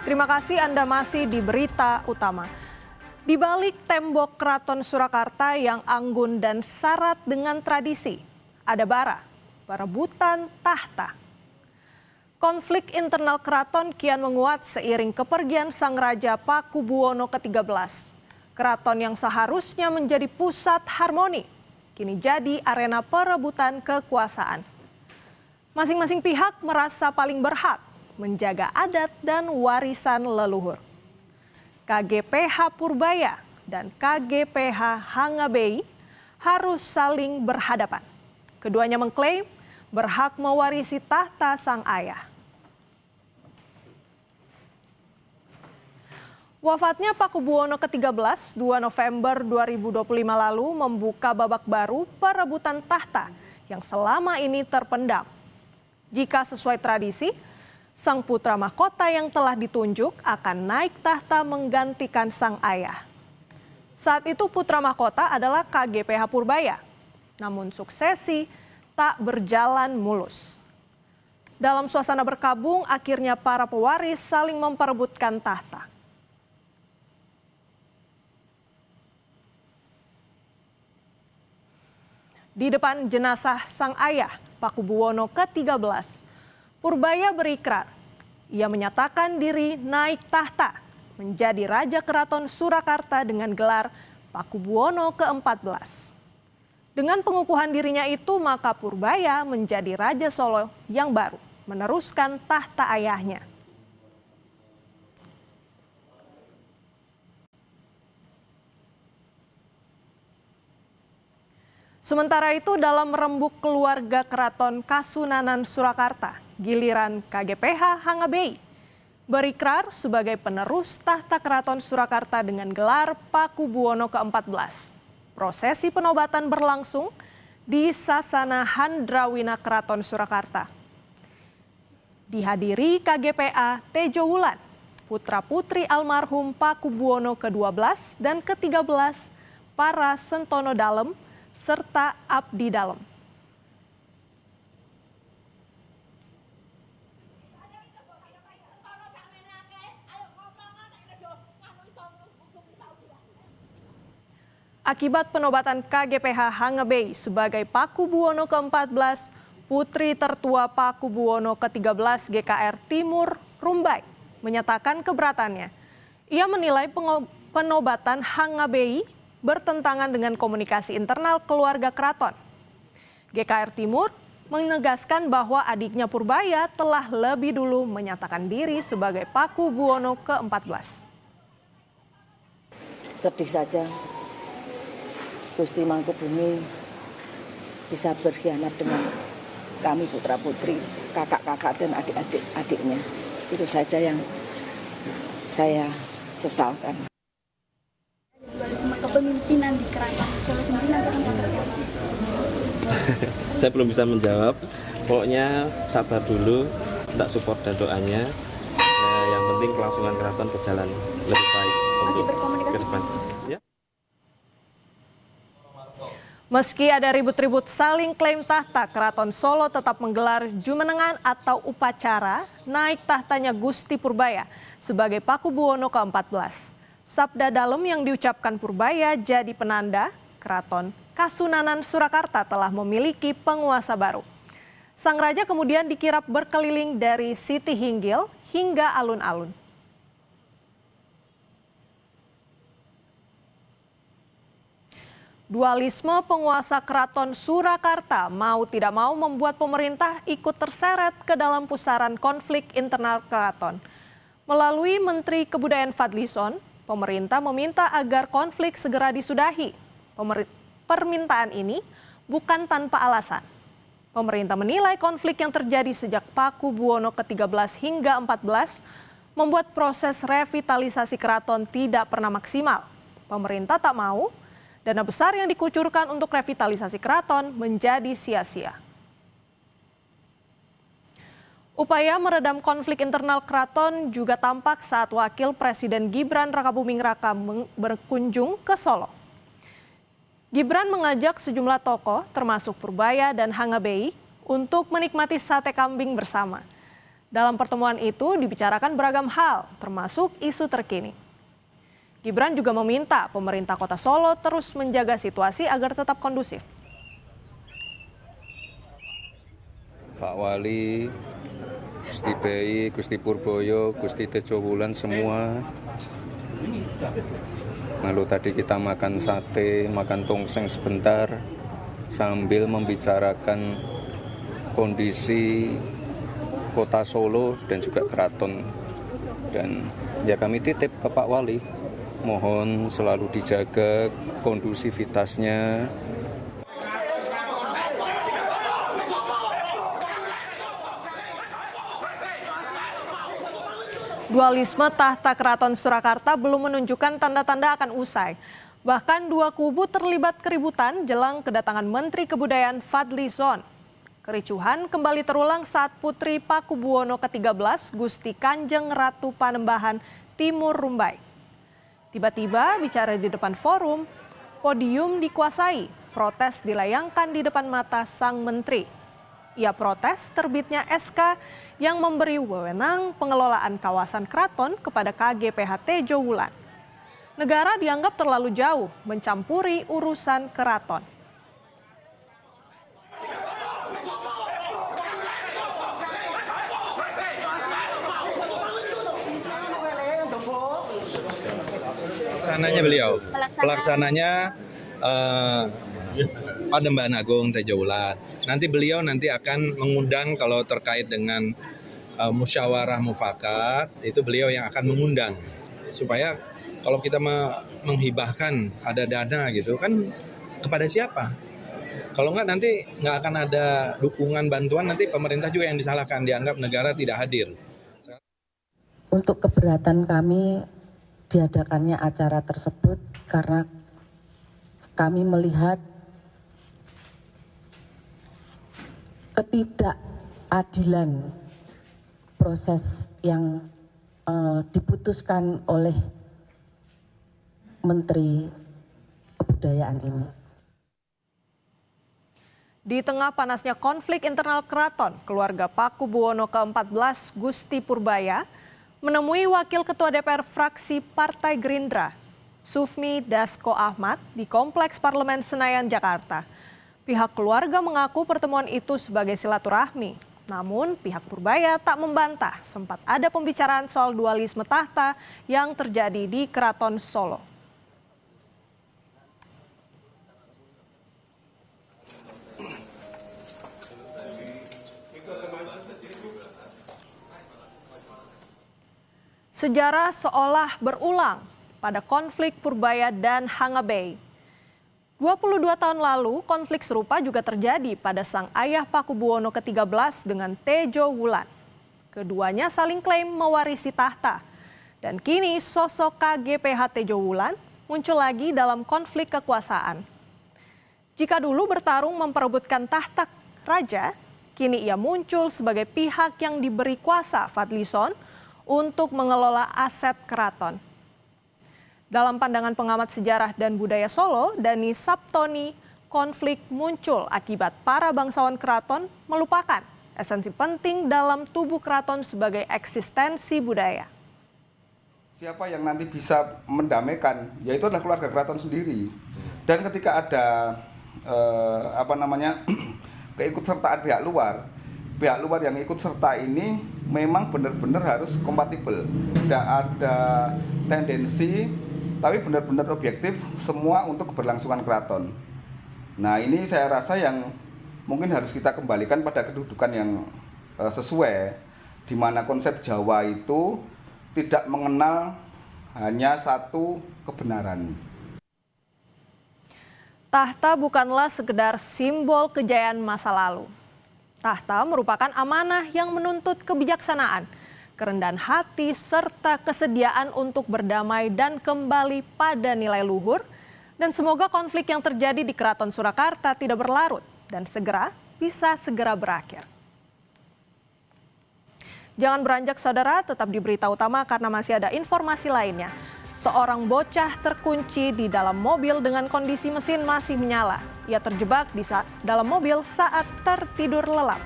Terima kasih Anda masih di Berita Utama. Di balik tembok Keraton Surakarta yang anggun dan syarat dengan tradisi, ada bara, perebutan tahta. Konflik internal keraton kian menguat seiring kepergian Sang Raja Pakubuwono ke-13. Keraton yang seharusnya menjadi pusat harmoni, kini jadi arena perebutan kekuasaan. Masing-masing pihak merasa paling berhak menjaga adat dan warisan leluhur. KGPH Purbaya dan KGPH Hangabei harus saling berhadapan. Keduanya mengklaim berhak mewarisi tahta sang ayah. Wafatnya Pakubuwono ke-13 2 November 2025 lalu membuka babak baru perebutan tahta yang selama ini terpendam. Jika sesuai tradisi, sang putra mahkota yang telah ditunjuk akan naik tahta menggantikan sang ayah. Saat itu putra mahkota adalah KGPH Purbaya, namun suksesi tak berjalan mulus. Dalam suasana berkabung, akhirnya para pewaris saling memperebutkan tahta. Di depan jenazah sang ayah, Pakubuwono ke-13, Purbaya berikrar. Ia menyatakan diri naik tahta menjadi Raja Keraton Surakarta dengan gelar Pakubuwono ke-14. Dengan pengukuhan dirinya itu, maka Purbaya menjadi Raja Solo yang baru, meneruskan tahta ayahnya. Sementara itu dalam rembuk keluarga Keraton Kasunanan Surakarta, giliran KGPH Hangabei berikrar sebagai penerus tahta Keraton Surakarta dengan gelar Pakubuwono ke-14. Prosesi penobatan berlangsung di Sasana Handrawina Keraton Surakarta. Dihadiri KGPA Tejo Wulan, putra-putri almarhum Pakubuwono ke-12 dan ke-13, para Sentono Dalem, serta abdi dalem. Akibat penobatan KGPH Hangabei sebagai Pakubuwono ke-14, putri tertua Pakubuwono ke-13 GKR Timur Rumbai menyatakan keberatannya. Ia menilai penobatan Hangabei bertentangan dengan komunikasi internal keluarga keraton. GKR Timur menegaskan bahwa adiknya Purbaya telah lebih dulu menyatakan diri sebagai Pakubuwono ke-14. Sedih saja Gusti Mangkubumi bisa berkhianat dengan kami putra-putri, kakak-kakak dan adik-adiknya. Itu saja yang saya sesalkan. Kepemimpinan di Keraton Solo sendiri nanti akan seperti apa? Saya belum bisa menjawab. Pokoknya sabar dulu, tak support dan doanya. Yang penting kelangsungan keraton berjalan lebih baik untuk ke depan. Ya. Meski ada ribut-ribut saling klaim tahta, Keraton Solo tetap menggelar jumenengan atau upacara naik tahtanya Gusti Purbaya sebagai Pakubuwono ke-14. Sabda dalem yang diucapkan Purbaya jadi penanda Keraton Kasunanan Surakarta telah memiliki penguasa baru. Sang raja kemudian dikirap berkeliling dari Siti Hinggil hingga alun-alun. Dualisme penguasa Keraton Surakarta mau tidak mau membuat pemerintah ikut terseret ke dalam pusaran konflik internal keraton. Melalui Menteri Kebudayaan Fadlizon, pemerintah meminta agar konflik segera disudahi. Permintaan ini bukan tanpa alasan. Pemerintah menilai konflik yang terjadi sejak Pakubuwono ke-13 hingga 14 membuat proses revitalisasi keraton tidak pernah maksimal. Pemerintah tak mau dana besar yang dikucurkan untuk revitalisasi keraton menjadi sia-sia. Upaya meredam konflik internal keraton juga tampak saat Wakil Presiden Gibran Rakabuming Raka berkunjung ke Solo. Gibran mengajak sejumlah tokoh termasuk Purbaya dan Hangabei untuk menikmati sate kambing bersama. Dalam pertemuan itu dibicarakan beragam hal, termasuk isu terkini. Gibran juga meminta pemerintah Kota Solo terus menjaga situasi agar tetap kondusif. Pak Wali, Gusti Bei, Gusti Purboyo, Gusti Tejo Wulan semua. Lalu tadi kita makan sate, makan tongseng sebentar sambil membicarakan kondisi Kota Solo dan juga keraton. Dan ya kami titip ke Pak Wali, mohon selalu dijaga kondusivitasnya. Dualisme tahta Keraton Surakarta belum menunjukkan tanda-tanda akan usai. Bahkan dua kubu terlibat keributan jelang kedatangan Menteri Kebudayaan Fadly Zon. Kericuhan kembali terulang saat Putri Pakubuwono ke-13 Gusti Kanjeng Ratu Panembahan Timur Rumbai. Tiba-tiba bicara di depan forum, podium dikuasai, protes dilayangkan di depan mata sang menteri. Ia protes terbitnya SK yang memberi wewenang pengelolaan kawasan keraton kepada KGPH Tejo Wulan. Negara dianggap terlalu jauh mencampuri urusan keraton. Pelaksananya Panembahan Agung Tejo Wulan. Nanti beliau akan mengundang kalau terkait dengan musyawarah mufakat, itu beliau yang akan mengundang. Supaya kalau kita menghibahkan ada dana gitu kan kepada siapa? Kalau enggak nanti nggak akan ada dukungan bantuan, nanti pemerintah juga yang disalahkan, dianggap negara tidak hadir. Untuk keberatan kami diadakannya acara tersebut karena kami melihat ketidakadilan proses yang diputuskan oleh Menteri Kebudayaan ini. Di tengah panasnya konflik internal keraton, keluarga Pakubuwono ke-14 Gusti Purbaya menemui Wakil Ketua DPR fraksi Partai Gerindra, Sufmi Dasko Ahmad, di Kompleks Parlemen Senayan, Jakarta. Pihak keluarga mengaku pertemuan itu sebagai silaturahmi. Namun pihak Purbaya tak membantah sempat ada pembicaraan soal dualisme tahta yang terjadi di Keraton Solo. Sejarah seolah berulang pada konflik Purbaya dan Hangabei. 22 tahun lalu, konflik serupa juga terjadi pada sang ayah Pakubuwono ke-13 dengan Tejo Wulan. Keduanya saling klaim mewarisi tahta. Dan kini sosok KGPH Tejo Wulan muncul lagi dalam konflik kekuasaan. Jika dulu bertarung memperebutkan tahta raja, kini ia muncul sebagai pihak yang diberi kuasa Fadly Zon untuk mengelola aset keraton. Dalam pandangan pengamat sejarah dan budaya Solo, Dani Saptoni, konflik muncul akibat para bangsawan keraton melupakan esensi penting dalam tubuh keraton sebagai eksistensi budaya. Siapa yang nanti bisa mendamaikan, yaitu adalah keluarga keraton sendiri. Dan ketika ada keikutsertaan pihak luar yang ikut serta ini memang benar-benar harus kompatibel. Tidak ada tendensi, tapi benar-benar objektif semua untuk keberlangsungan keraton. Nah, ini saya rasa yang mungkin harus kita kembalikan pada kedudukan yang sesuai, di mana konsep Jawa itu tidak mengenal hanya satu kebenaran. Tahta bukanlah sekedar simbol kejayaan masa lalu. Tahta merupakan amanah yang menuntut kebijaksanaan, kerendahan hati, serta kesediaan untuk berdamai dan kembali pada nilai luhur. Dan semoga konflik yang terjadi di Keraton Surakarta tidak berlarut dan bisa segera berakhir. Jangan beranjak saudara, tetap di Berita Utama karena masih ada informasi lainnya. Seorang bocah terkunci di dalam mobil dengan kondisi mesin masih menyala. Ia terjebak di dalam mobil saat tertidur lelap.